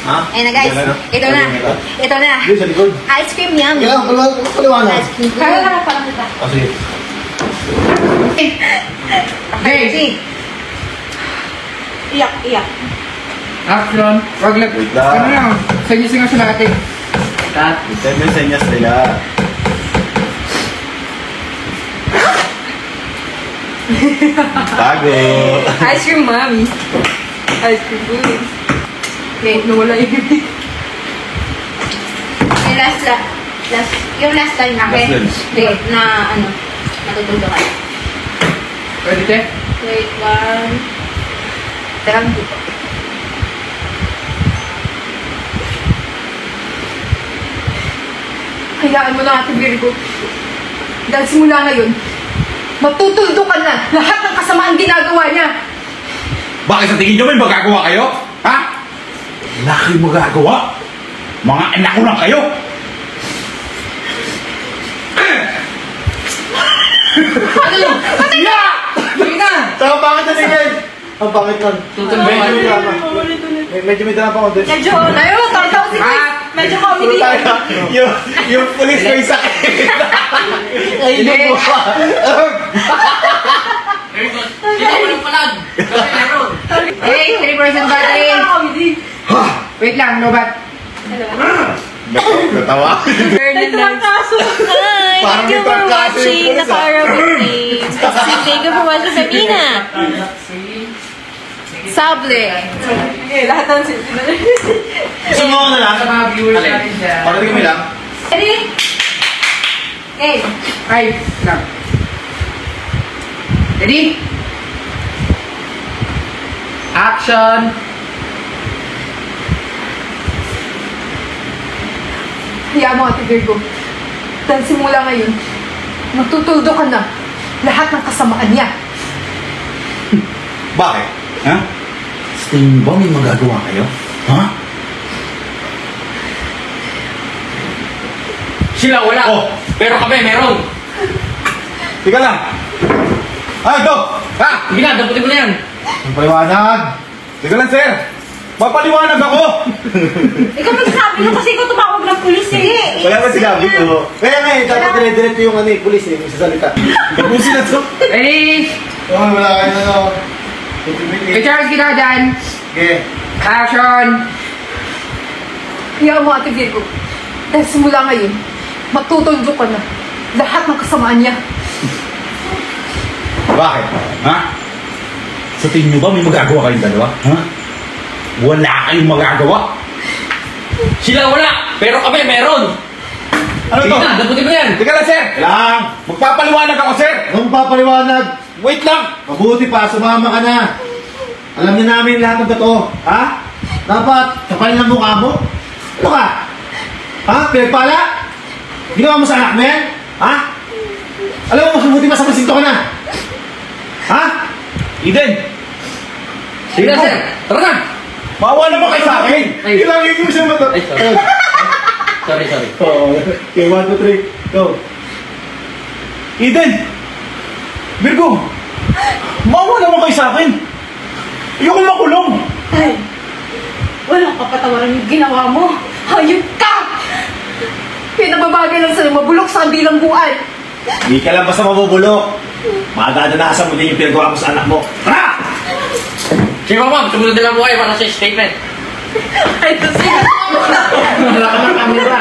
Ha? Ayun na guys. Ito na. Ito na. Sa likod. Ice cream yum. Kaya, paliwanag. Ice cream. Kaya lang parang kita. Sige. Okay. Iyak, iyak. Action. Wag lang. Wait lang. Ano lang? Senyas nga sa natin. Cut. Senyas nila. Tago. Ice cream, mami. Ice cream, bully. Okay. Nawala yung bibig. Yung last time na. Last lunch. Okay. Na ano. Natutulog ka. Pwede te? Wait, one. Terang dito. Hayaan mo na, Ate Virgo. Dahil simula ngayon, matutuldukan na lahat ng kasamaan ginagawa niya. Bakit sa tingin nyo may magagawa kayo? Ha? Wala kayong magagawa. Mga anak ko lang kayo. Ano yun? Patay na! Patay na! Saka pangit na tingin. Ang pangit nun. Medyo may drama. Medyo may drama konti. Medyo, tayo, tataw si Chris. Medyo comedy. Yung pulis may sakit. Ay, hindi mo pa. Sino ko lang palag? Hey, 3% battery. Comedy. Wait lang, lobat. Natawa. Ay, tumangkaso. Hi, Parang thank you may for trangkaso yung watching pulis, Nakara Games. Thank you for watching Femina. Sable. Okay, lahat ng Gusto mo na lang? Sa mga viewers natin dyan. Pagdating mo lang. Ready? Okay. Ay, lang. Ready? Action! Hayaan mo, Ate Virgo. Dahil simula ngayon, matutuldukan na lahat ng kasamaan niya. Bakit? Ha? Sa tingin ba may magagawa kayo? Ha? Sila wala. Oh. Pero kami meron. Tika lang. Ah, ito! Ha? Sige na, daputin mo na yan. Ang paliwanag. Tika lang, sir. Mapaliwanag ako. Ikaw magsasabi mo kasi ikaw tumawag ng pulis eh. Wala ba sinabi ko? Kaya nga eh, dapat dire-diretso yung ano eh, pulis eh, yung sasalita. Tapusin na to. Ready? Oh, wala kayo na no. May Charles kita dyan. Okay. Action! Hayaan mo, Ate Virgo. Dahil simula ngayon, matutuldukan na lahat ng kasamaan niya. Bakit? Ha? Sa tingin nyo ba may magagawa kayong dalawa? Ha? Wala kayong magagawa. Sila wala. Pero kami meron. Ano Sige to? na, daputin mo na yan. Tika lang, sir. Lang! Magpapaliwanag ako, sir. Anong papaliwanag? Wait lang. Mabuti pa, sumama ka na. Alam na namin lahat ng totoo. Ha? Dapat, kapal ng mukha mo. Ano ka? Ha? Pinagpala? Ginawa mo sa anak mo yan? Ha? Alam mo, mas mabuti pa sa pasinto ka na. Ha? Eden. Sige na, sir. Tara na. Maawa naman kayo sa akin. Ay. Ilangin mo siya mata. Ay, sorry. Sorry. Oh, okay, 1, 2, 3, go. Eden. Virgo. Maawa naman kayo sa akin. Ayoko makulong. Ay, walang kapatawaran yung ginawa mo. Hayop ka! Pinababagay lang sa'yo, mabulok sa kabilang buwan. Hindi ka lang basta mabubulok. Madadanasan mo din yung pinagawa mo sa anak mo. Tara! Sige, ma'am. Sumunod na lang po kayo para sa statement. Ay, kasi Wala ka ng camera.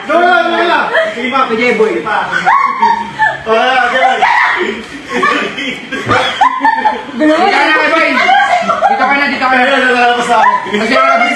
Wala! Sige pa, kaya boy. Wala, kaya. Dito ka na, boy. Dito ka na. Kaya, lalabas na ako. Kasi wala ka